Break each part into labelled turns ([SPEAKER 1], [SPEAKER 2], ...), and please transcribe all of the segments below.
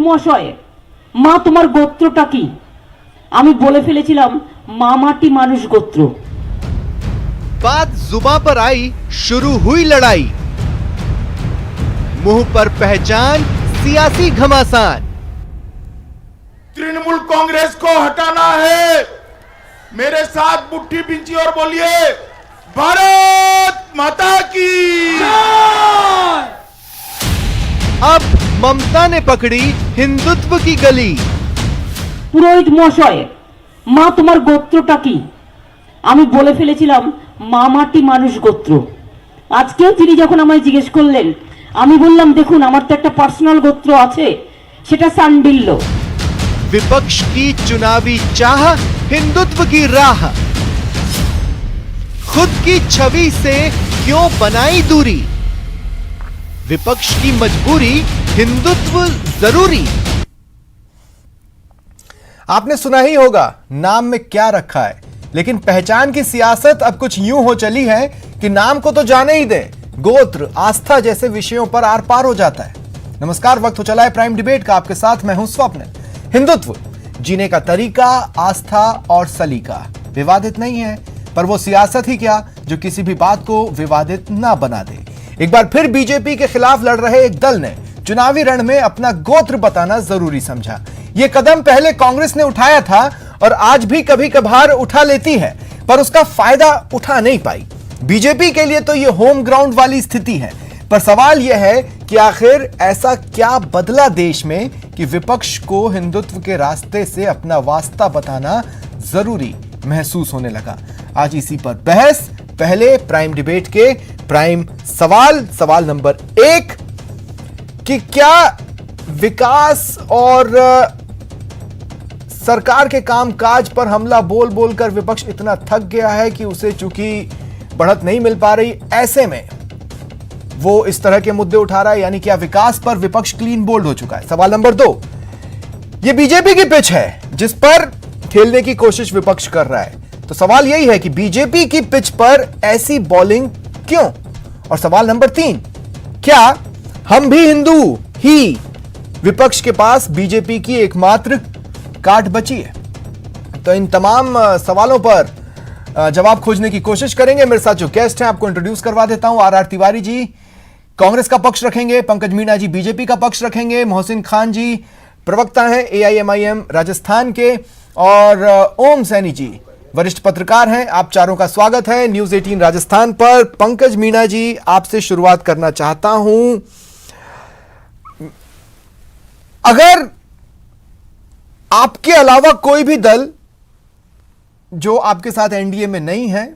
[SPEAKER 1] মশাই, মা তোমার গোত্রটা কি? আমি বলে ফেলেছিলাম মা মাটি মানুষ গোত্র।
[SPEAKER 2] बात जुबां पर आई, शुरू हुई लड़ाई। मुंह पर पहचान, सियासी घमासान।
[SPEAKER 3] तृणमूल कांग्रेस को हटाना है। मेरे साथ मुट्ठी बिंची और बोलिए भारत माता की।
[SPEAKER 2] अब ममता ने पकड़ी हिंदुत्व की गली।
[SPEAKER 1] পুরোহিত মশাই, মা তোমার গোত্রটা কি? আমি বলে ফেলেছিলাম মা মাটি মানুষ গোত্র। আজকেও তিনি যখন আমায় জিজ্ঞেস করলেন, আমি বললাম দেখুন আমার তো একটা পার্সোনাল গোত্র আছে, সেটা সান্ডিল্য।
[SPEAKER 2] विपक्ष की चुनावी चाह, हिंदुत्व की राह। खुद की छवि से क्यों बनाई दूरी? विपक्ष की मजबूरी, हिंदुत्व जरूरी।
[SPEAKER 4] आपने सुना ही होगा नाम में क्या रखा है, लेकिन पहचान की सियासत अब कुछ यूं हो चली है कि नाम को तो जाने ही दे, गोत्र, आस्था जैसे विषयों पर आर पार हो जाता है। नमस्कार, वक्त हो चला है प्राइम डिबेट का। आपके साथ मैं हूं स्वप्न। हिंदुत्व जीने का तरीका, आस्था और सलीका विवादित नहीं है, पर वो सियासत ही क्या जो किसी भी बात को विवादित ना बना दे। एक बार फिर बीजेपी के खिलाफ लड़ रहे एक दल ने चुनावी रण में अपना गोत्र बताना जरूरी समझा। यह कदम पहले कांग्रेस ने उठाया था और आज भी कभी कभार उठा लेती है, पर उसका फायदा उठा नहीं पाई। बीजेपी के लिए तो यह होम ग्राउंड वाली स्थिति है, पर सवाल यह है कि आखिर ऐसा क्या बदला देश में कि विपक्ष को हिंदुत्व के रास्ते से अपना वास्ता बताना जरूरी महसूस होने लगा। आज इसी पर बहस। पहले प्राइम डिबेट के प्राइम सवाल नंबर 1 कि क्या विकास और सरकार के कामकाज पर हमला बोल बोलकर विपक्ष इतना थक गया है कि उसे चूंकि बढ़त नहीं मिल पा रही, ऐसे में वो इस तरह के मुद्दे उठा रहा है, यानी क्या विकास पर विपक्ष क्लीन बोल्ड हो चुका है? सवाल नंबर 2, ये बीजेपी की पिच है जिस पर खेलने की कोशिश विपक्ष कर रहा है, तो सवाल यही है कि बीजेपी की पिच पर ऐसी बॉलिंग क्यों? और सवाल नंबर 3, क्या हम भी हिंदू ही विपक्ष के पास बीजेपी की एकमात्र काट बची है? तो इन तमाम सवालों पर जवाब खोजने की कोशिश करेंगे। मेरे साथ जो गेस्ट हैं आपको इंट्रोड्यूस करवा देता हूं। आर तिवारी जी कांग्रेस का पक्ष रखेंगे, पंकज मीणा जी बीजेपी का पक्ष रखेंगे, मोहसिन खान जी प्रवक्ता हैं AIMIM राजस्थान के, और ओम सैनी जी वरिष्ठ पत्रकार हैं। आप चारों का स्वागत है न्यूज 18 राजस्थान पर। पंकज मीणा जी, आपसे शुरुआत करना चाहता हूं। अगर आपके अलावा कोई भी दल जो आपके साथ एनडीए में नहीं है,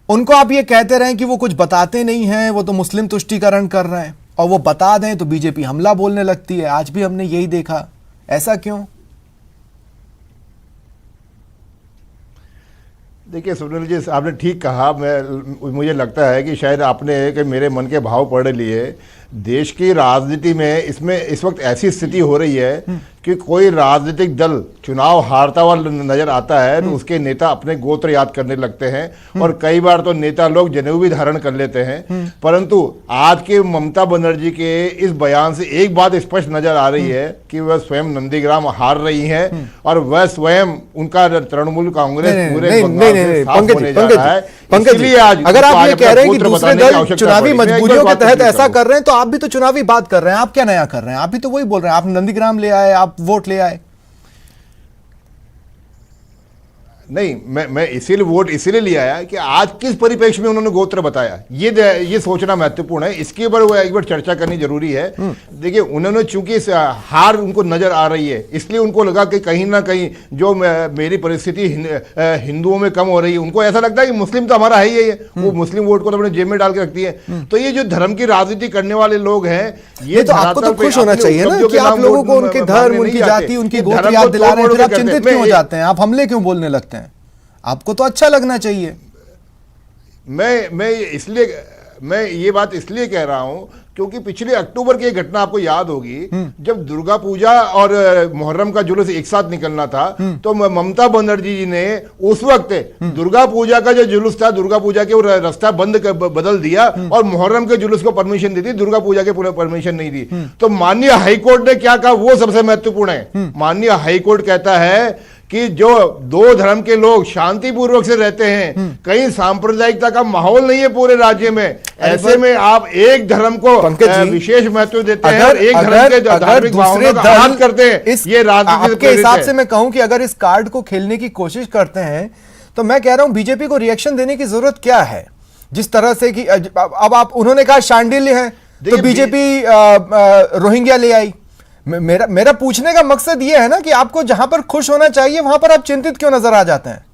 [SPEAKER 4] उनको आप ये कहते रहें कि वो कुछ बताते नहीं हैं, वो तो मुस्लिम तुष्टीकरण कर रहे हैं, और वो बता दें तो बीजेपी हमला बोलने लगती है। आज भी हमने यही देखा, ऐसा क्यों?
[SPEAKER 3] देखिए सुनील जी, आपने ठीक कहा। मुझे लगता है कि शायद आपने कि मेरे मन के भाव पढ़ लिए। देश की राजनीति में इसमें इस वक्त ऐसी स्थिति हो रही है कि कोई राजनीतिक दल चुनाव हारता हुआ नजर आता है तो उसके नेता अपने गोत्र याद करने लगते हैं, और कई बार तो नेता लोग जनेऊ भी धारण कर लेते हैं। परंतु आज के ममता बनर्जी के इस बयान से एक बात स्पष्ट नजर आ रही है कि वह स्वयं नंदीग्राम हार रही हैं, और वह स्वयं उनका तृणमूल कांग्रेस पूरे
[SPEAKER 4] पंकज, अगर आप ये कह रहे हैं कि दूसरे दल चुनावी मजबूरियों के तहत ऐसा कर रहे हैं, तो आप भी तो चुनावी बात कर रहे हैं। आप क्या नया कर रहे हैं? आप भी तो वही बोल रहे हैं, आप नंदीग्राम ले आए, आप वोट ले आए।
[SPEAKER 3] नहीं, मैं इसीलिए वोट इसीलिए लिया है कि आज किस परिप्रेक्ष्य में उन्होंने गोत्र बताया, ये सोचना महत्वपूर्ण है। इसके ऊपर एक बार चर्चा करनी जरूरी है। देखिए, उन्होंने चूंकि हार उनको नजर आ रही है, इसलिए उनको लगा कि कहीं ना कहीं जो मेरी परिस्थिति हिंदुओं में कम हो रही है, उनको ऐसा लगता है कि मुस्लिम तो हमारा है ही है, वो मुस्लिम वोट को तो अपने जेब में डाल के रखती है। तो ये जो धर्म की राजनीति करने वाले लोग हैं, ये
[SPEAKER 4] तो आपको तो खुश होना चाहिए ना कि आप लोगों को उनके धर्म, उनकी जाति, उनकी गोत्र याद दिला रहे हैं, फिर आप चिंतित क्यों हो जाते हैं? आप हमले क्यों बोलने लगते हैं? आपको तो अच्छा लगना चाहिए।
[SPEAKER 3] मैं मैं ये बात इसलिए कह रहा हूं क्योंकि पिछले अक्टूबर की एक घटना आपको याद होगी, जब दुर्गा पूजा और मुहर्रम का जुलूस एक साथ निकलना था, तो ममता बनर्जी जी ने उस वक्त दुर्गा पूजा का जो जुलूस था, दुर्गा पूजा के रास्ता बदल दिया और मुहर्रम के जुलूस को परमिशन दी थी, दुर्गा पूजा के पूरे परमिशन नहीं दी। तो माननीय हाईकोर्ट ने क्या कहा, वो सबसे महत्वपूर्ण है। माननीय हाईकोर्ट कहता है कि जो दो धर्म के लोग शांतिपूर्वक से रहते हैं, कहीं सांप्रदायिकता का माहौल नहीं है पूरे राज्य में, ऐसे में आप एक धर्म को विशेष महत्व देते हैं और एक धर्म के धार्मिक भावनाओं का आघात करते हैं। ये राजनीति
[SPEAKER 4] के हिसाब से मैं कहूं कि अगर इस कार्ड को खेलने की कोशिश करते हैं तो मैं कह रहा हूं बीजेपी को रिएक्शन देने की जरूरत क्या है। जिस तरह से कि अब आप उन्होंने कहा शांडिल्य है तो बीजेपी रोहिंग्या ले आई। मेरा पूछने का मकसद यह है ना कि आपको जहां पर खुश होना चाहिए वहां पर आप चिंतित क्यों नजर आ जाते हैं?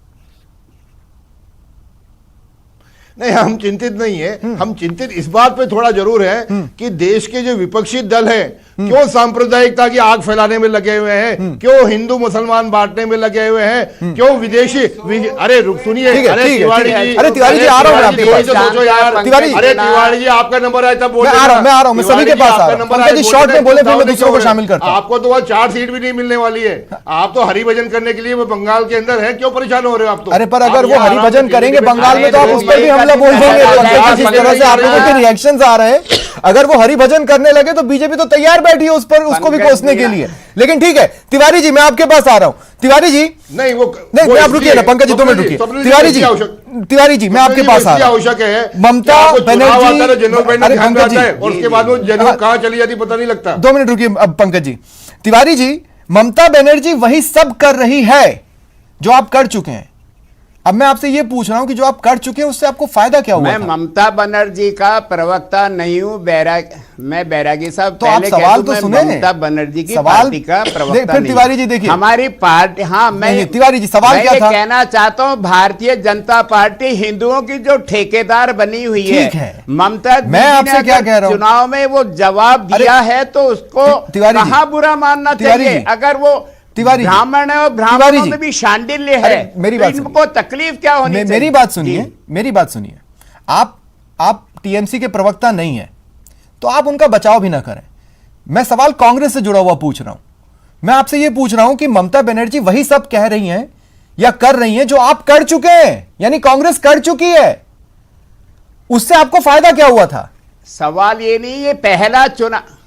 [SPEAKER 3] नहीं, हम चिंतित नहीं है। हम चिंतित इस बात पे थोड़ा जरूर है कि देश के जो विपक्षी दल हैं क्यों सांप्रदायिकता की आग फैलाने में लगे हुए हैं, क्यों हिंदू मुसलमान बांटने में लगे हुए हैं, क्यों विदेशी अरे सुनिए,
[SPEAKER 4] अरे तिवारी जी आ रहा हूं आपके पास।
[SPEAKER 3] सोचो यार,
[SPEAKER 4] तिवारी
[SPEAKER 3] अरे तिवारी जी आपका नंबर आया तब बोलिए।
[SPEAKER 4] मैं आ रहा हूं, मैं सभी के पास आ रहा हूं। पंकज जी शॉर्ट में बोले, फिर मैं दूसरों को शामिल करता हूं।
[SPEAKER 3] आपको तो वहां 4 सीट भी नहीं मिलने वाली है। आप तो हरिभजन करने के लिए वो बंगाल के अंदर है, क्यों परेशान हो रहे हो आप? तो
[SPEAKER 4] अरे पर अगर वो हरिभजन करेंगे बंगाल में तो आप उस पर भी हमला बोल देंगे। जिस तरह से आप लोगों के रिएक्शंस आ रहे हैं, अगर वो हरिभजन करने लगे तो बीजेपी तो तैयार बैठी है उस पर, उसको भी कोसने के लिए। लेकिन ठीक है तिवारी जी, मैं आपके पास आ रहा हूं। तिवारी जी नहीं, आप रुकिए ना, पंकज जी 2 मिनट रुकिए। तिवारी जी मैं आपके पास आ रहा हूं।
[SPEAKER 3] आवश्यक है
[SPEAKER 4] ममता बनर्जी,
[SPEAKER 3] अरे पंकज जी, और उसके बाद वो जनरल कहां चली जाती पता नहीं लगता।
[SPEAKER 4] 2 मिनट रुकिए अब पंकज जी। तिवारी जी, ममता बनर्जी वही सब कर रही है जो आप कर चुके हैं। अब मैं आपसे ये पूछ रहा हूं कि जो आप कर चुके हैं उससे आपको फायदा क्या हुआ?
[SPEAKER 5] मैं ममता बनर्जी का प्रवक्ता नहीं हूं, मैं बैरागी साहब
[SPEAKER 4] तो आप सवाल तो सुने।
[SPEAKER 5] ममता बनर्जी की पार्टी का प्रवक्ता
[SPEAKER 4] फिर तिवारी जी देखिए,
[SPEAKER 5] हमारी पार्टी, हाँ मैं
[SPEAKER 4] तिवारी जी सवाल क्या था?
[SPEAKER 5] कहना चाहता हूं, भारतीय जनता पार्टी हिंदुओं की जो ठेकेदार बनी हुई है, ममता
[SPEAKER 4] मैं आपसे क्या कह रहा हूं,
[SPEAKER 5] चुनाव में वो जवाब दिया है तो उसको कहां बुरा मानना चाहिए? अगर वो ब्राह्मण है और ब्राह्मणों में भी शांडिल्य है,
[SPEAKER 4] मेरी बात
[SPEAKER 5] इनको तकलीफ क्या होनी चाहिए?
[SPEAKER 4] मेरी बात सुनिए। आप टीएमसी के प्रवक्ता नहीं है तो आप उनका बचाव भी ना करें। मैं सवाल कांग्रेस से जुड़ा हुआ पूछ रहा हूं। मैं आपसे यह पूछ रहा हूं कि ममता बनर्जी वही सब कह रही हैं या कर रही हैं जो आप कर चुके हैं, यानी कांग्रेस कर चुकी है, उससे आपको फायदा क्या हुआ था?
[SPEAKER 5] सवाल ये नहीं, ये पहला चुनाव,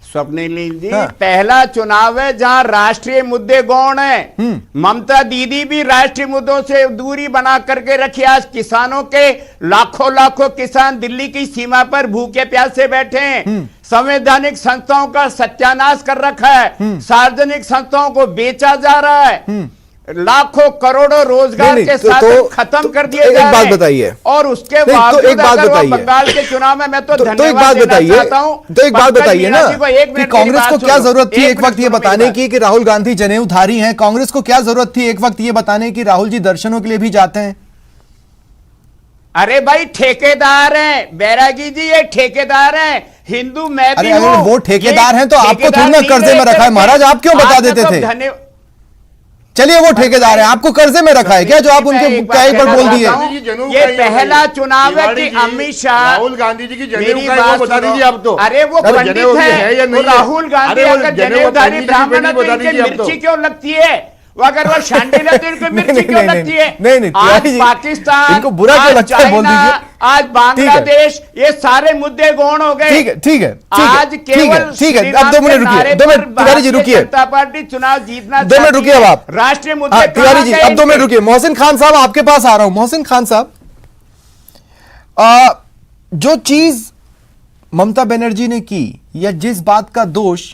[SPEAKER 5] स्वप्निल जी, पहला चुनाव है जहां राष्ट्रीय मुद्दे गौण है। ममता दीदी भी राष्ट्रीय मुद्दों से दूरी बना करके रखी। आज किसानों के लाखों किसान दिल्ली की सीमा पर भूखे प्यासे बैठे हैं। संवैधानिक संस्थाओं का सत्यानाश कर रखा है, सार्वजनिक संस्थाओं को बेचा जा रहा है, लाखों करोड़ों रोजगार के साथ खत्म कर दिए जा रहे हैं।
[SPEAKER 4] एक बात बताइए,
[SPEAKER 5] और उसके बावजूद बंगाल के चुनाव में मैं तो धन्यवाद देना चाहता हूं।
[SPEAKER 4] तो एक बात बताइए ना कि कांग्रेस को क्या जरूरत थी एक वक्त ये बताने की कि राहुल गांधी जनेऊधारी हैं? कांग्रेस को क्या जरूरत थी एक वक्त ये बताने की राहुल जी दर्शनों के लिए भी जाते हैं?
[SPEAKER 5] अरे भाई ठेकेदार हैं बैरागी जी, ये ठेकेदार हैं। हिंदू मैं भी हूं।
[SPEAKER 4] वो ठेकेदार हैं तो आपको थोड़ी ना कर्जे में रखा है महाराज, आप क्यों बता देते थे? चलिए वो ठेकेदार है, आपको कर्जे में रखा है क्या जो आप उनके क्या पर बोल दिए?
[SPEAKER 5] ये पहला चुनाव है कि अमित शाह,
[SPEAKER 3] राहुल गांधी जी की जनेऊ बता दीजिए आप तो।
[SPEAKER 5] अरे वो पंडित है, वो राहुल गांधी अगर जनेऊधारी ब्राह्मण है तो इनकी मिर्ची क्यों लगती है? वो अगर वो शांडिल्य तो इनको मिर्ची क्यों लगती है?
[SPEAKER 4] नहीं,
[SPEAKER 5] आज पाकिस्तान,
[SPEAKER 4] इनको बुरा क्यों लगता है बोल दीजिए।
[SPEAKER 5] आज बांग्लादेश, ये सारे मुद्दे गौण हो गए।
[SPEAKER 4] ठीक है
[SPEAKER 5] आज केवल
[SPEAKER 4] ठीक है। अब 2 मिनट रुकिए, 2 मिनट तिवारी जी रुकिए।
[SPEAKER 5] जनता पार्टी चुनाव जीतना
[SPEAKER 4] 2 मिनट रुकिए अब आप।
[SPEAKER 5] राष्ट्रीय मुद्दे
[SPEAKER 4] तिवारी जी अब 2 मिनट रुकिए। मोहसिन खान साहब आपके पास आ रहा हूं। मोहसिन खान साहब, जो चीज ममता बनर्जी ने की या जिस बात का दोष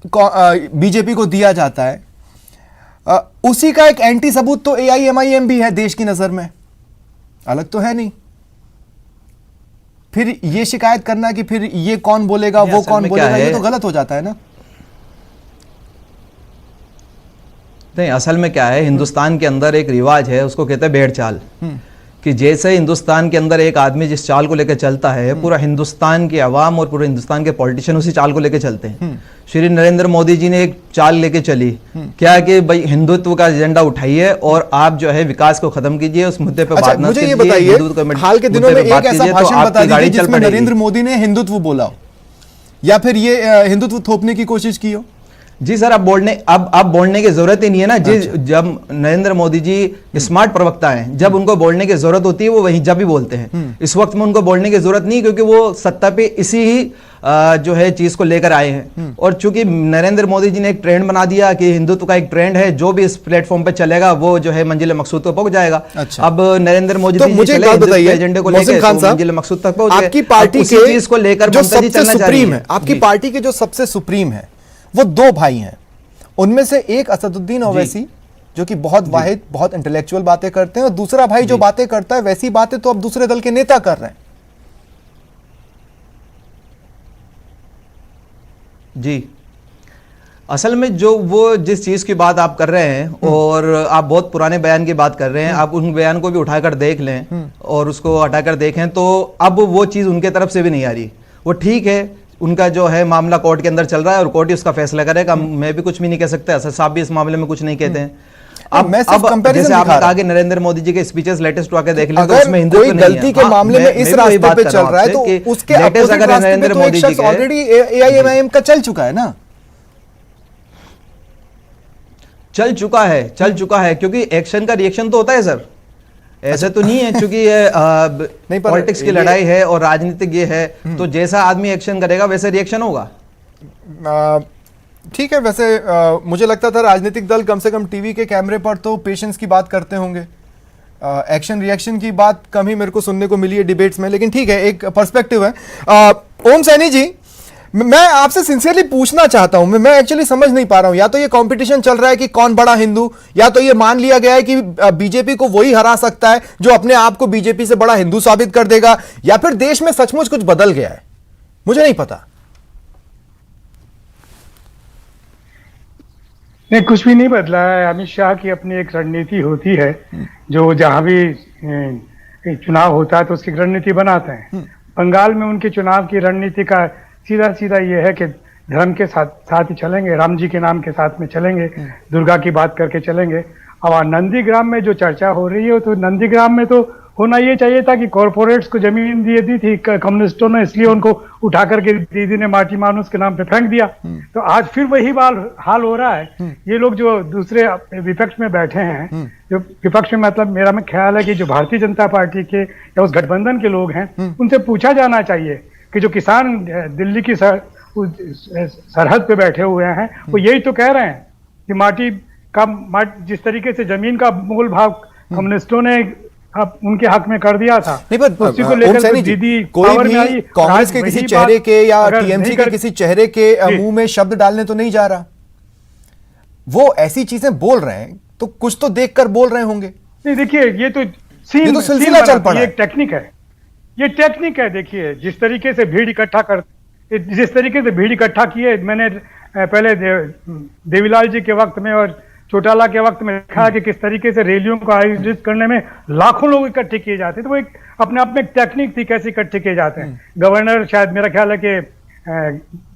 [SPEAKER 4] बीजेपी को दिया जाता है, उसी का एक एंटी सबूत तो एआईएमआईएम भी है देश की नजर में, अलग तो है नहीं। फिर ये शिकायत करना कि फिर ये कौन बोलेगा वो कौन बोलेगा, ये तो गलत हो जाता है ना।
[SPEAKER 6] नहीं, असल में क्या है, हिंदुस्तान के अंदर एक रिवाज है, उसको कहते हैं भेड़ चाल। कि जैसे हिंदुस्तान के अंदर एक आदमी जिस चाल को लेकर चलता है, पूरा हिंदुस्तान की आवाम और पूरे हिंदुस्तान के पॉलिटिशियन उसी चाल को लेकर चलते हैं। श्री नरेंद्र मोदी जी ने एक चाल लेके चली, क्या कि भाई हिंदुत्व का एजेंडा उठाइए और आप जो है विकास को खत्म कीजिए, उस मुद्दे पे बात ना
[SPEAKER 4] मुझे ये
[SPEAKER 6] कीजिए,
[SPEAKER 4] बताइए,
[SPEAKER 6] हिंदुत्व को
[SPEAKER 4] हाल के दिनों में
[SPEAKER 6] मुद्दे पे
[SPEAKER 4] एक
[SPEAKER 6] बात
[SPEAKER 4] ऐसा
[SPEAKER 6] कीजिए, तो
[SPEAKER 4] भाषण बता
[SPEAKER 6] आपकी गाड़ी
[SPEAKER 4] दीजिए
[SPEAKER 6] चल
[SPEAKER 4] जिसमें
[SPEAKER 6] पड़ेगी।
[SPEAKER 4] नरेंद्र मोदी ने हिंदुत्व बोला हो या फिर ये हिंदुत्व थोपने की कोशिश की हो।
[SPEAKER 6] जी सर, अब बोलने की जरूरत ही नहीं है ना। जब नरेंद्र मोदी जी स्मार्ट प्रवक्ता हैं, जब उनको बोलने की जरूरत होती है वो वहीं जब भी बोलते हैं। इस वक्त में उनको बोलने की जरूरत नहीं, क्योंकि वो सत्ता पे इसी ही जो है चीज को लेकर आए हैं। और चूंकि नरेंद्र मोदी जी ने एक ट्रेंड बना दिया कि हिंदुत्व का एक ट्रेंड है, जो भी इस प्लेटफॉर्म पे चलेगा वो जो है मंजिल मकसूद तक पहुंच जाएगा।
[SPEAKER 4] अच्छा।
[SPEAKER 6] अब नरेंद्र मोदी
[SPEAKER 4] तो
[SPEAKER 6] जी
[SPEAKER 4] मुझे एक
[SPEAKER 6] चले
[SPEAKER 4] बात
[SPEAKER 6] हिंदुत्व
[SPEAKER 4] बताइए,
[SPEAKER 6] एजेंडे को
[SPEAKER 4] मोहसिन
[SPEAKER 6] लेकर
[SPEAKER 4] खान
[SPEAKER 6] तो
[SPEAKER 4] साहब,
[SPEAKER 6] मंजिल मकसूद तक पहुंच गए।
[SPEAKER 4] आपकी पार्टी
[SPEAKER 6] अब उसी
[SPEAKER 4] के
[SPEAKER 6] चीज को लेकर
[SPEAKER 4] जो
[SPEAKER 6] ममता जी
[SPEAKER 4] सबसे
[SPEAKER 6] चलना चाह रही
[SPEAKER 4] सुप्रीम है, आपकी
[SPEAKER 6] जी।
[SPEAKER 4] पार्टी के जो सबसे सुप्रीम है वो दो भाई हैं, उनमें से एक असदुद्दीन ओवैसी जो कि बहुत वाहिद, बहुत इंटेलेक्चुअल बातें करते हैं, और दूसरा भाई जो बातें करता है वैसी बातें तो अब दूसरे दल के नेता कर रहे हैं।
[SPEAKER 6] जी, असल में जो वो जिस चीज की बात आप कर रहे हैं, और आप बहुत पुराने बयान की बात कर रहे हैं, आप उन बयान को भी उठाकर देख लें और उसको हटाकर देखें, तो अब वो चीज उनके तरफ से भी नहीं आ रही। वो ठीक है, उनका जो है मामला कोर्ट के अंदर चल रहा है और कोर्ट ही उसका फैसला करेगा। मैं भी कुछ भी नहीं कह सकता, असद साहब भी इस मामले में कुछ नहीं कहते हैं। अब
[SPEAKER 4] मैं सिर्फ comparison
[SPEAKER 6] जैसे
[SPEAKER 4] दिखा
[SPEAKER 6] आपने
[SPEAKER 4] रहा
[SPEAKER 6] कहा कि नरेंद्र मोदी जी के स्पीचेस लेटेस्ट आके देख लें, तो
[SPEAKER 4] अगर
[SPEAKER 6] उसमें हिंदुत्व
[SPEAKER 4] कोई
[SPEAKER 6] नहीं है।
[SPEAKER 4] गलती के
[SPEAKER 6] हाँ,
[SPEAKER 4] मामले में इस
[SPEAKER 6] मैं भी वही
[SPEAKER 4] रास्ते
[SPEAKER 6] बात
[SPEAKER 4] पे
[SPEAKER 6] कर
[SPEAKER 4] चल
[SPEAKER 6] रहा हूं
[SPEAKER 4] रहा है
[SPEAKER 6] आपसे
[SPEAKER 4] तो
[SPEAKER 6] कि
[SPEAKER 4] उसके
[SPEAKER 6] latest
[SPEAKER 4] अपोजिट
[SPEAKER 6] अगर
[SPEAKER 4] रास्ते पे
[SPEAKER 6] नरेंद्र
[SPEAKER 4] तो एक
[SPEAKER 6] मोदी जी
[SPEAKER 4] शख्स
[SPEAKER 6] के
[SPEAKER 4] ऑलरेडी एआईएमआईएम का चल चुका है ना।
[SPEAKER 6] चल चुका है, क्योंकि एक्शन का रिएक्शन तो होता है सर, ऐसा तो नहीं है। क्योंकि ये
[SPEAKER 4] नहीं, पर
[SPEAKER 6] पॉलिटिक्स की
[SPEAKER 4] ये-
[SPEAKER 6] लड़ाई है और राजनीतिक ये है, तो जैसा आदमी एक्शन करेगा वैसे रिएक्शन होगा।
[SPEAKER 4] ठीक है, वैसे मुझे लगता था राजनीतिक दल कम से कम टीवी के कैमरे पर तो पेशेंस की बात करते होंगे, एक्शन रिएक्शन की बात कम ही मेरे को सुनने को मिली है डिबेट्स में, लेकिन ठीक है, एक पर्सपेक्टिव है। ओम सैनी जी, मैं आपसे सिंसियरली पूछना चाहता हूं, मैं एक्चुअली समझ नहीं पा रहा हूं, या तो ये कंपटीशन चल रहा है कि कौन बड़ा हिंदू, या तो ये मान लिया गया है कि बीजेपी को वही हरा सकता है जो अपने आप को बीजेपी से बड़ा हिंदू साबित कर देगा, या फिर देश में सचमुच कुछ बदल गया है, मुझे नहीं पता।
[SPEAKER 7] नहीं, कुछ भी नहीं बदला है। अमित शाह की अपनी एक रणनीति होती है, जो जहां भी चुनाव होता है तो उसकी रणनीति बनाते हैं। बंगाल में उनके चुनाव की रणनीति का सीधा सीधा ये है कि धर्म के साथ ही चलेंगे, राम जी के नाम के साथ में चलेंगे, दुर्गा की बात करके चलेंगे। अब नंदीग्राम में जो चर्चा हो रही है, तो नंदीग्राम में तो होना ये चाहिए था कि कॉरपोरेट्स को जमीन दी थी कम्युनिस्टों ने, इसलिए उनको उठा करके दीदी ने माटी मानुस के नाम पे फेंक दिया। तो आज फिर वही हाल हो रहा है। ये लोग जो दूसरे विपक्ष में बैठे हैं, जो विपक्ष में मतलब मेरा में ख्याल है कि जो भारतीय जनता पार्टी के या उस गठबंधन के लोग हैं, उनसे पूछा जाना चाहिए कि जो किसान दिल्ली की सरहद पे बैठे हुए हैं, वो यही तो कह रहे हैं कि माटी का जिस तरीके से जमीन का मूल भाव कम्युनिस्टों ने उनके हक में कर दिया था।
[SPEAKER 4] नहीं, पर
[SPEAKER 7] उसी को
[SPEAKER 4] ओम
[SPEAKER 7] लेकर
[SPEAKER 4] सैनी जी,
[SPEAKER 7] दीदी
[SPEAKER 4] कोई
[SPEAKER 7] पावर
[SPEAKER 4] भी
[SPEAKER 7] में आई,
[SPEAKER 4] कांग्रेस
[SPEAKER 7] आज
[SPEAKER 4] के किसी
[SPEAKER 7] वही
[SPEAKER 4] चेहरे
[SPEAKER 7] बात
[SPEAKER 4] के या
[SPEAKER 7] अगर
[SPEAKER 4] टीएमसी
[SPEAKER 7] नहीं
[SPEAKER 4] के
[SPEAKER 7] कर-
[SPEAKER 4] किसी चेहरे के
[SPEAKER 7] जी।
[SPEAKER 4] मुंह में शब्द डालने तो नहीं जा रहा। वो ऐसी चीजें बोल रहे हैं तो कुछ तो देखकर बोल रहे होंगे।
[SPEAKER 7] नहीं, देखिए, ये तो
[SPEAKER 4] सिलसिला चल पड़ा है।
[SPEAKER 7] एक टेक्निक है, ये टेक्निक है। देखिए, जिस तरीके से भीड़ इकट्ठा किए, मैंने पहले देवीलाल जी के वक्त में और चौटाला के वक्त में देखा कि किस तरीके से रैलियों को आयोजित करने में लाखों लोग इकट्ठे किए जाते हैं। तो वो एक अपने आप में एक टेक्निक थी, कैसे इकट्ठे किए जाते हैं। गवर्नर, शायद मेरा ख्याल है कि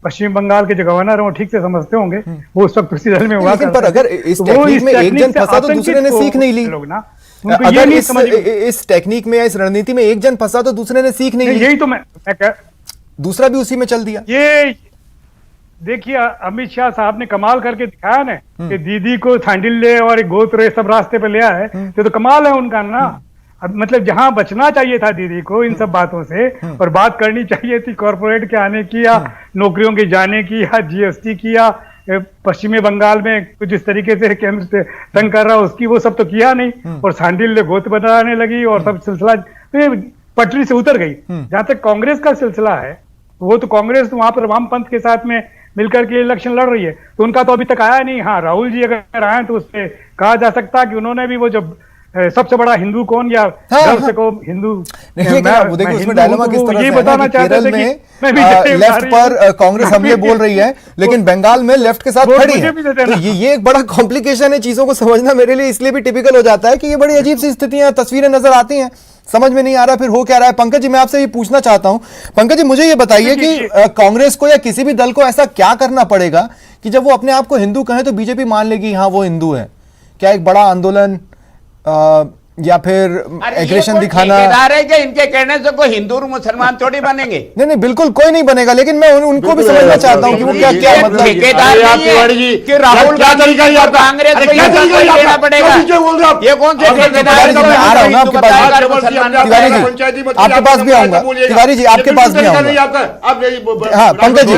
[SPEAKER 7] पश्चिम बंगाल के जो गवर्नर हैं वो ठीक से समझते होंगे, वो उस वक्त उसी दल में हुआ
[SPEAKER 4] लेकिन पर
[SPEAKER 7] करते
[SPEAKER 4] अगर
[SPEAKER 7] थे।
[SPEAKER 4] इस
[SPEAKER 7] तो वो
[SPEAKER 4] टेक्निक में एक
[SPEAKER 7] टेक्निक
[SPEAKER 4] जन
[SPEAKER 7] से
[SPEAKER 4] फंसा तो दूसरे ने
[SPEAKER 7] आतंकित
[SPEAKER 4] सीख नहीं ली।
[SPEAKER 7] लोग ना, उनको ये
[SPEAKER 4] अगर
[SPEAKER 7] नहीं समझ
[SPEAKER 4] इस टेक्निक में या इस रणनीति में एक जन फंसा तो दूसरे ने सीख नहीं ली,
[SPEAKER 7] यही तो मैं
[SPEAKER 4] दूसरा भी उसी में चल दिया।
[SPEAKER 7] ये देखिए, अमित शाह साहब ने कमाल करके दिखाया ना कि दीदी को सांडिल्य और गोत्र सब रास्ते पे ले आए, तो कमाल है उनका ना। अब मतलब जहां बचना चाहिए था दीदी को इन सब बातों से, और बात करनी चाहिए थी कॉर्पोरेट के आने की, या नौकरियों के जाने की, या जीएसटी की, या पश्चिमी बंगाल में कुछ जिस तरीके से केंद्र तंग कर रहा उसकी, वो सब तो किया नहीं। और सांडिल्य गोत्र बनाने लगी और सब सिलसिला तो ये पटरी से उतर गई। जहां तक कांग्रेस का सिलसिला है, वो तो कांग्रेस तो वहां पर वामपंथ के साथ में मिलकर के इलेक्शन लड़ रही है, तो उनका तो अभी तक आया नहीं। हाँ, राहुल जी अगर आए तो उससे कहा जा सकता है कि उन्होंने भी वो जो सबसे बड़ा हिंदू कौन, या गर्व से को हिंदू,
[SPEAKER 4] वो देखिए उसमें डायलेमा किस तरह से है ना कि केरल में लेफ्ट पर कांग्रेस हमले बोल रही है, लेकिन बंगाल में लेफ्ट के साथ खड़ी है। तो ये एक बड़ा कॉम्प्लिकेशन है, चीजों को समझना मेरे लिए इसलिए भी टिपिकल हो जाता है कि ये बड़ी अजीब सी स्थितियां, तस्वीरें नजर आती हैं। समझ में नहीं आ रहा फिर हो क्या रहा है। पंकज जी मैं आपसे ये पूछना चाहता हूं, पंकज जी मुझे ये बताइए कि कांग्रेस को या किसी भी दल को ऐसा क्या करना पड़ेगा कि जब वो अपने आप को हिंदू कहें तो बीजेपी मान लेगी हाँ वो हिंदू है? क्या एक बड़ा आंदोलन या फिर एग्रेशन दिखाना?
[SPEAKER 5] ठेकेदार है कि इनके कहने से कोई हिंदू और मुसलमान थोड़ी बनेंगे।
[SPEAKER 4] नहीं नहीं बिल्कुल कोई नहीं बनेगा, लेकिन मैं उनको भी समझना चाहता हूँ कि वो क्या क्या मतलब
[SPEAKER 5] ठेकेदार नहीं है कि राहुल गांधी को कांग्रेस को ये देना पड़ेगा। ये कौन से ठेकेदार है?
[SPEAKER 4] आ रहा हूँ ना आपके पास, तिवारी जी आपके पास भी आऊंगा, तिवारी जी आपके पास भी आऊंगा। हाँ पंकज जी,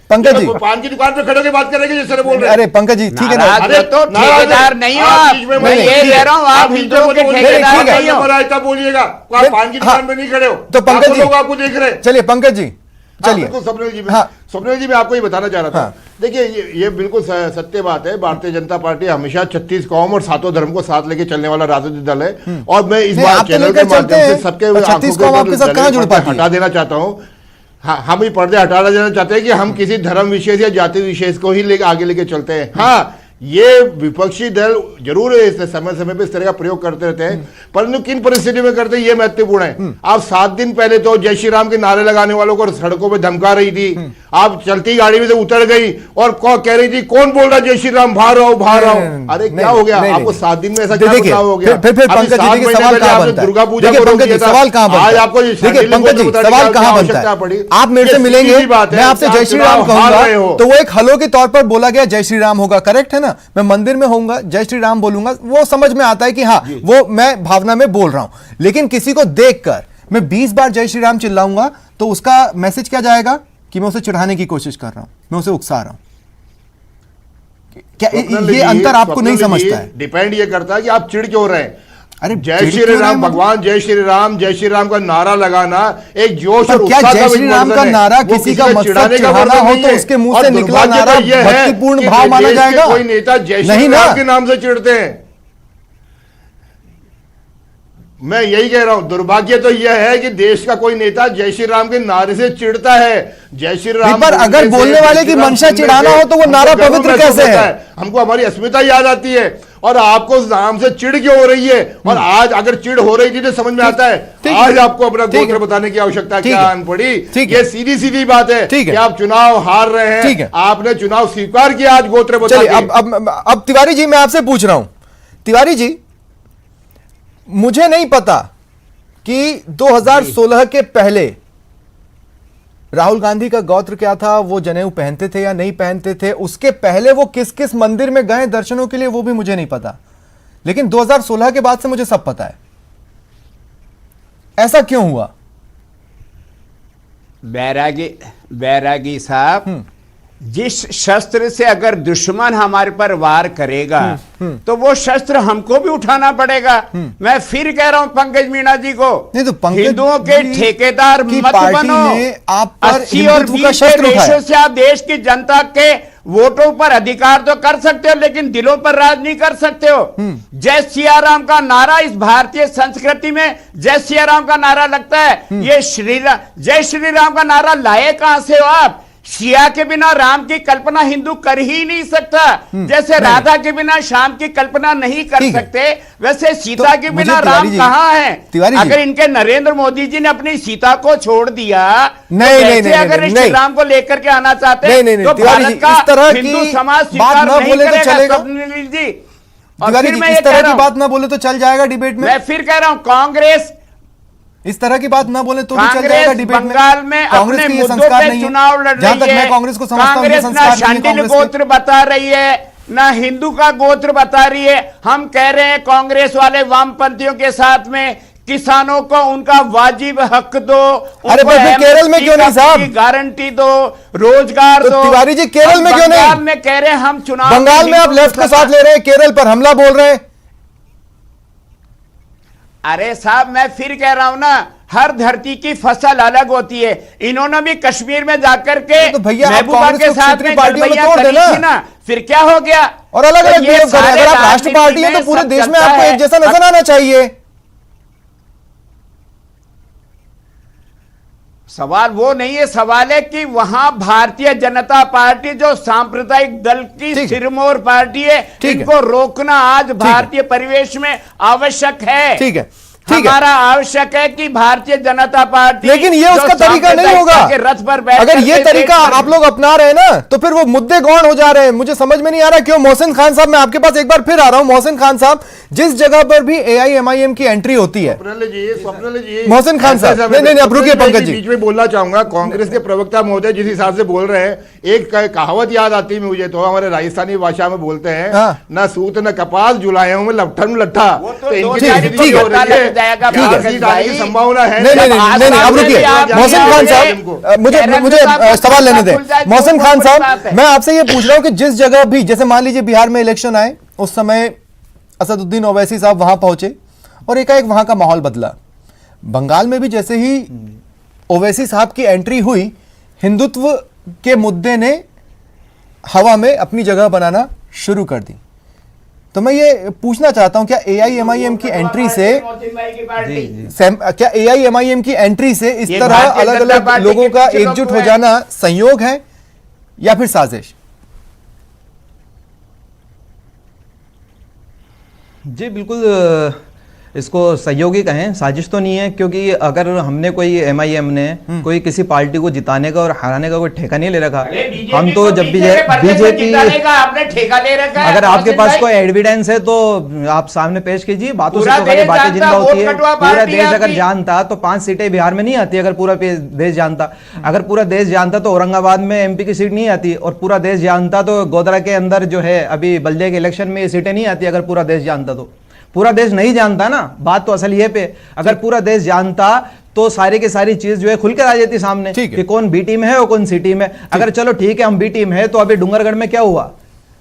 [SPEAKER 4] पंकज जी
[SPEAKER 3] पान की दुकान पे खड़े होकर बात करेंगे जिस तरह बोल रहे हैं।
[SPEAKER 4] अरे पंकज जी ठीक है ना,
[SPEAKER 5] अरे तो ठेकेदार नहीं हो आप, मैं ये कह रहा हूँ आप हिंदुओं के ठेकेदार नहीं हो।
[SPEAKER 3] बोलिएगा आप पान की दुकान पे नहीं खड़े हो
[SPEAKER 4] तो पंकज जी
[SPEAKER 3] लोग आपको देख रहे हैं।
[SPEAKER 4] चलिए पंकज जी चलिए।
[SPEAKER 3] स्वप्निल जी
[SPEAKER 4] हाँ।
[SPEAKER 3] स्वप्निल जी मैं आपको ये बताना चाह रहा था।
[SPEAKER 4] हाँ।
[SPEAKER 3] देखिए ये बिल्कुल सत्य बात है, भारतीय जनता पार्टी हमेशा 36 कौम और 7 धर्म को साथ लेके चलने वाला राजनीतिक दल है। और मैं इस बार चैनल के माध्यम से सबके
[SPEAKER 4] 36 कौम आपके साथ कहां जुड़ पाती है?
[SPEAKER 3] हटा देना चाहता हूँ। हाँ, हम ही पर्दे हटा देना चाहते हैं कि हम किसी धर्म विशेष या जाति विशेष को ही लेके आगे लेके चलते हैं। हाँ ये विपक्षी दल जरूर समय समय पे इस तरह का प्रयोग करते रहते हैं, परंतु किन परिस्थितियों में करते हैं ये महत्वपूर्ण है। आप 7 दिन पहले तो जय श्री राम के नारे लगाने वालों को सड़कों पे धमका रही थी, आप चलती गाड़ी में से उतर गई और कह रही थी कौन बोल रहा जय श्री राम, बाहर आओ बाहर आओ। अरे क्या हो गया आपको 7 दिन में ऐसा क्या बदलाव हो गया?
[SPEAKER 4] फिर पंकज जी देखिए सवाल कहां बनता है?
[SPEAKER 3] दुर्गा पूजा
[SPEAKER 4] पंकज जी सवाल कहां बनता है?
[SPEAKER 3] आज आपको
[SPEAKER 4] देखिए पंकज जी सवाल कहां बनता है? आप मेरे से मिलेंगे, मैं आपसे जय श्री राम कहूंगा तो वो एक हलो के तौर पर बोला गया जय श्री राम होगा, करेक्ट है ना? मैं मंदिर में होऊंगा जय श्री राम बोलूंगा, वो समझ में आता है कि हाँ वो मैं भावना में बोल रहा हूं। लेकिन किसी को देखकर मैं 20 बार जय श्री राम चिल्लाऊंगा तो उसका मैसेज क्या जाएगा कि मैं उसे चिढ़ाने की कोशिश कर रहा हूं, मैं उसे उकसा रहा हूं। क्या ये अंतर आपको नहीं समझता है?
[SPEAKER 3] डिपेंड ये करता है कि आप चिढ़ क्यों रहे हैं।
[SPEAKER 4] अरे
[SPEAKER 3] जय श्री राम, भगवान जय श्री राम का नारा लगाना एक जोश और
[SPEAKER 4] क्या
[SPEAKER 3] उत्साह
[SPEAKER 4] जय श्री राम का नारा किसी का मकसद चिढ़ाना हो तो उसके मुंह से निकला नारा भक्तिपूर्ण भाव माना जाएगा?
[SPEAKER 3] कोई नेता जय श्री राम के नाम से चिढ़ते हैं। मैं यही कह रहा हूं, दुर्भाग्य तो यह है कि देश का कोई नेता जय श्री राम के नारे से चिढ़ता है। जय श्री राम
[SPEAKER 4] पर अगर बोलने वाले की मंशा चिढ़ाना हो तो वो नारा पवित्र कैसे है?
[SPEAKER 3] हमको हमारी अस्मिता याद आती है और आपको उस नाम से चिढ़ क्यों हो रही है? और आज अगर चिढ़ हो रही थी तो समझ में आता है आज आपको अपना गोत्र बताने की आवश्यकता क्या आन पड़ी। ये सीधी सीधी बात है कि आप चुनाव हार रहे हैं, आपने चुनाव स्वीकार किया आज गोत्र बता के।
[SPEAKER 4] अब तिवारी जी मैं आपसे पूछ रहा हूं, तिवारी जी मुझे नहीं पता कि 2016 के पहले राहुल गांधी का गोत्र क्या था, वो जनेऊ पहनते थे या नहीं पहनते थे, उसके पहले वो किस किस मंदिर में गए दर्शनों के लिए वो भी मुझे नहीं पता, लेकिन 2016 के बाद से मुझे सब पता है। ऐसा क्यों हुआ?
[SPEAKER 5] बैरागी साहब, जिस शस्त्र से अगर दुश्मन हमारे पर वार करेगा तो वो शस्त्र हमको भी उठाना पड़ेगा। मैं फिर कह रहा हूं पंकज मीणा जी को,
[SPEAKER 4] नहीं तो पंकज
[SPEAKER 5] हिंदुओं के ठेकेदार मत बनो।
[SPEAKER 4] आप पर
[SPEAKER 5] 80 और 20 के रेशो से आप देश की जनता के वोटों पर अधिकार तो कर सकते हो लेकिन दिलों पर राज नहीं कर सकते हो। जय सिया राम का नारा इस भारतीय संस्कृति में जय सिया राम का नारा लगता है, ये जय श्री राम का नारा लाए कहां से हो आप? शिया के बिना राम की कल्पना हिंदू कर ही नहीं सकता, जैसे राधा के बिना श्याम की कल्पना नहीं कर सकते, वैसे सीता के बिना राम कहाँ है? अगर इनके नरेंद्र मोदी जी ने अपनी सीता को छोड़ दिया, नहीं, अगर श्री राम को लेकर के आना चाहते हैं तो भारत का हिंदू समाज स्वीकार नहीं करेगा। स्वप्निल जी, और फिर मैं
[SPEAKER 4] इस तरह की बात ना बोले तो चल जाएगा डिबेट में।
[SPEAKER 5] मैं फिर कह रहा हूं कांग्रेस
[SPEAKER 4] इस तरह की बात ना बोले तो भी चल जाएगा डिबेट में।
[SPEAKER 5] बंगाल में अपने मुद्दों पे चुनाव लड़ रही है।
[SPEAKER 4] जहां तक मैं कांग्रेस को समझता हूं,
[SPEAKER 5] कांग्रेस ना शांडिल गोत्र बता रही है ना हिंदू का गोत्र बता रही है। हम कह रहे हैं कांग्रेस वाले वामपंथियों के साथ में किसानों को उनका वाजिब हक दो।
[SPEAKER 4] अरे फिर केरल में क्यों नहीं साहब?
[SPEAKER 5] गारंटी दो, रोजगार दो।
[SPEAKER 4] तिवारी जी केरल में क्यों नहीं?
[SPEAKER 5] बंगाल में कह रहे हैं हम चुनाव,
[SPEAKER 4] बंगाल में आप लेफ्ट को साथ ले रहे हैं, केरल पर हमला बोल रहे हैं।
[SPEAKER 5] अरे साहब मैं फिर कह रहा हूं ना, हर धरती की फसल अलग होती है। इन्होंने भी कश्मीर में जाकर के
[SPEAKER 4] तो भैया
[SPEAKER 5] महबूबा के साथ में गड़बड़ियां करी थी ना, फिर क्या हो गया?
[SPEAKER 4] और अलग अलग बिहेव कर रहे हैं। अगर आप राष्ट्र पार्टी है तो पूरे देश में आपको एक जैसा नजर आना चाहिए।
[SPEAKER 5] सवाल वो नहीं है, सवाल है कि वहां भारतीय जनता पार्टी जो सांप्रदायिक दल की सिरमौर पार्टी है, इनको रोकना आज भारतीय परिवेश में आवश्यक है।
[SPEAKER 4] ठीक है, ठीक है।
[SPEAKER 5] हमारा आवश्यक है कि भारतीय जनता पार्टी,
[SPEAKER 4] लेकिन ये
[SPEAKER 5] जो
[SPEAKER 4] उसका तरीका नहीं होगा।
[SPEAKER 5] सांप्रदायिकता के रथ पर बैठ
[SPEAKER 4] अगर ये
[SPEAKER 5] करके
[SPEAKER 4] तरीका
[SPEAKER 5] देश में-
[SPEAKER 4] आप लोग अपना रहे हैं ना, तो फिर वो मुद्दे गौण हो जा रहे हैं। मुझे समझ में नहीं आ रहा क्यों। मोहसिन खान साहब, मैं आपके पास एक बार फिर आ रहा हूं। मोहसिन खान साहब, जिस जगह पर भी AIMIM की एंट्री होती है, मोहसिन खान साहब, नहीं, आप रुकिए पंकज जी।
[SPEAKER 3] बीच में बोलना चाहूंगा, कांग्रेस के प्रवक्ता महोदय जिस हिसाब से बोल रहे हैं, एक कहावत याद आती है मुझे, तो हमारे राजस्थानी भाषा में बोलते हैं,
[SPEAKER 4] हाँ।
[SPEAKER 3] न सूत न कपास जुलायों में लपठन लट्ठा।
[SPEAKER 5] वो तो
[SPEAKER 3] तो इनकी
[SPEAKER 5] ठीक है,
[SPEAKER 3] स्थिति
[SPEAKER 4] ठीक है,
[SPEAKER 3] हो रही है,
[SPEAKER 5] जाएगा,
[SPEAKER 3] क्या
[SPEAKER 5] ठीक है।
[SPEAKER 3] सीट आने की संभावना है?
[SPEAKER 4] नहीं, अब रुकिए। मोहसिन खान साहब, मुझे सवाल लेने दें। मोहसिन खान साहब, मैं आपसे ये पूछ रहा हूं कि जिस जगह भी, जैसे मान लीजिए बिहार में इलेक्शन आए, उस समय असदुद्दीन ओवैसी साहब वहां पहुंचे और एकाएक वहां का माहौल बदला। बंगाल में भी जैसे ही ओवैसी साहब की एंट्री हुई, हिंदुत्व के मुद्दे ने हवा में अपनी जगह बनाना शुरू कर दी। तो मैं ये पूछना चाहता हूं, क्या AIMIM की एंट्री से, क्या AIMIM की एंट्री से इस
[SPEAKER 5] ये
[SPEAKER 4] तरह
[SPEAKER 5] भारतीय
[SPEAKER 4] अलग
[SPEAKER 5] जनता
[SPEAKER 4] अलग
[SPEAKER 5] पार्टी
[SPEAKER 4] लोगों
[SPEAKER 5] के
[SPEAKER 4] का
[SPEAKER 5] कुछ लोग
[SPEAKER 4] एकजुट
[SPEAKER 5] तो
[SPEAKER 4] हो
[SPEAKER 5] हैं।
[SPEAKER 4] जाना संयोग है या फिर साजिश?
[SPEAKER 6] जी बिल्कुल, इसको सहयोगी कहें, साजिश तो नहीं है, क्योंकि अगर हमने कोई MIM ने कोई किसी पार्टी को जिताने का और हराने का कोई ठेका नहीं ले रखा। हम तो जब भी बीजेपी,
[SPEAKER 5] आपने ठेका ले रखा है।
[SPEAKER 6] अगर आपके
[SPEAKER 5] मोहसिन
[SPEAKER 6] पास
[SPEAKER 5] भाई,
[SPEAKER 6] कोई एविडेंस है तो आप सामने पेश कीजिए। बातों से
[SPEAKER 5] पूरा
[SPEAKER 6] तो खाली
[SPEAKER 5] देश
[SPEAKER 6] बातें
[SPEAKER 5] जानता,
[SPEAKER 6] जिंदा होती
[SPEAKER 5] वोट
[SPEAKER 6] है।
[SPEAKER 5] कटवा
[SPEAKER 6] पूरा
[SPEAKER 5] पार्टी
[SPEAKER 6] देश अगर
[SPEAKER 5] आपकी।
[SPEAKER 6] जानता तो 5 सीटें बिहार में नहीं आती। अगर पूरा देश जानता, अगर पूरा देश जानता तो औरंगाबाद में MP की सीट नहीं आती, और पूरा देश जानता तो गोधरा के अंदर जो है अभी बल्दिया के इलेक्शन में ये सीटें नहीं आती। अगर पूरा देश जानता तो, पूरा देश नहीं जानता ना, बात तो असल ये पे। अगर पूरा देश जानता तो सारी की सारी चीज जो है खुलकर आ जाती सामने कि कौन B टीम है और कौन C टीम है। अगर चलो ठीक है हम B टीम है, तो अभी डूंगरगढ़ में क्या हुआ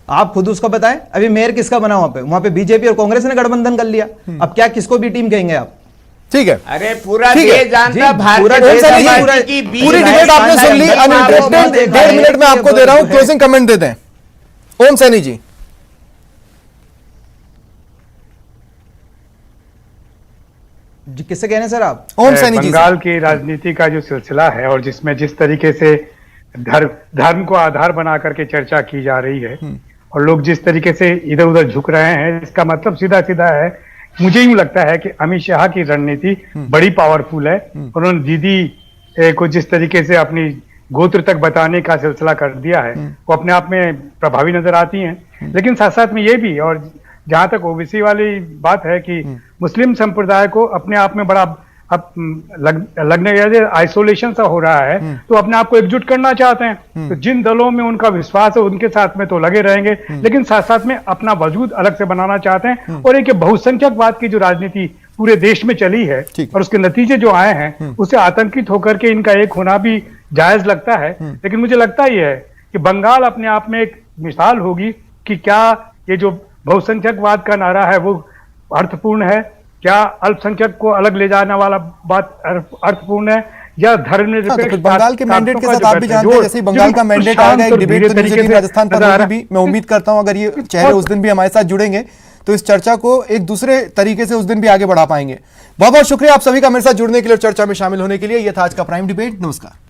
[SPEAKER 6] आप खुद उसको बताएं। अभी मेयर किसका बना वहां पे बीजेपी और कांग्रेस ने गठबंधन कर लिया। अब क्या किसको B टीम कहेंगे आप?
[SPEAKER 4] ठीक है,
[SPEAKER 5] अरे पूरा
[SPEAKER 4] ठीक है।
[SPEAKER 5] देश जानता,
[SPEAKER 6] जी,
[SPEAKER 5] भारतीय
[SPEAKER 6] पूरा
[SPEAKER 5] जनता
[SPEAKER 6] देश
[SPEAKER 5] पार्टी
[SPEAKER 6] पूरा-
[SPEAKER 5] की बीच
[SPEAKER 4] पूरी डिबेट
[SPEAKER 5] राजस्थान
[SPEAKER 4] आपने सुन ली,
[SPEAKER 5] में आपको
[SPEAKER 4] अनइंटरप्टेड।
[SPEAKER 5] बहुत
[SPEAKER 4] 1.5 मिनट में आपको दे रहा हूं,
[SPEAKER 6] है।
[SPEAKER 4] क्लोजिंग कमेंट दे दें। ओम सैनी जी।
[SPEAKER 6] जी किससे कह रहे हैं सर आप?
[SPEAKER 4] ओम सैनी जी।
[SPEAKER 7] बंगाल की राजनीति का जो सिलसिला है और जिसमें जिस तरीके से धर्म को आधार बना करके चर्चा की जा रही है और लोग जिस तरीके से इधर उधर झुक रहे हैं, इसका मतलब सीधा सीधा है, मुझे यूं लगता है कि अमित शाह की रणनीति बड़ी पावरफुल है। उन्होंने दीदी को जिस तरीके से अपनी गोत्र तक बताने का सिलसिला कर दिया है, वो अपने आप में प्रभावी नजर आती हैं। लेकिन साथ साथ में ये भी, और जहां तक ओबीसी वाली बात है कि मुस्लिम संप्रदाय को अपने आप में बड़ा अब लगने का आइसोलेशन सा हो रहा है, तो अपने आप को एकजुट करना चाहते हैं। तो जिन दलों में उनका विश्वास है उनके साथ में तो लगे रहेंगे, लेकिन साथ साथ में अपना वजूद अलग से बनाना चाहते हैं। और एक बहुसंख्यकवाद की जो राजनीति पूरे देश में चली है और उसके नतीजे जो आए हैं, उससे आतंकित होकर के इनका एक होना भी जायज लगता है। लेकिन मुझे लगता ही है कि बंगाल अपने आप में एक मिसाल होगी कि क्या ये जो बहुसंख्यकवाद का नारा है वो अर्थपूर्ण है, क्या अल्पसंख्यक को अलग ले जाने वाला बात अर्थपूर्ण है, या धर्मनिरपेक्ष।
[SPEAKER 4] तो बंगाल के मैंडेट के साथ आप भी जानते हैं, जैसे ही बंगाल का मैंडेट आएगा, एक डिबेट तो नीचे की राजस्थान पर होगी भी। मैं उम्मीद करता हूं अगर ये चेहरे उस दिन भी हमारे साथ जुड़ेंगे तो इस चर्चा को एक दूसरे तरीके से उस दिन भी आगे बढ़ा पाएंगे। बहुत बहुत शुक्रिया आप सभी का मेरे साथ जुड़ने के लिए और चर्चा में शामिल होने के लिए। यह था आज का प्राइम डिबेट। नमस्कार।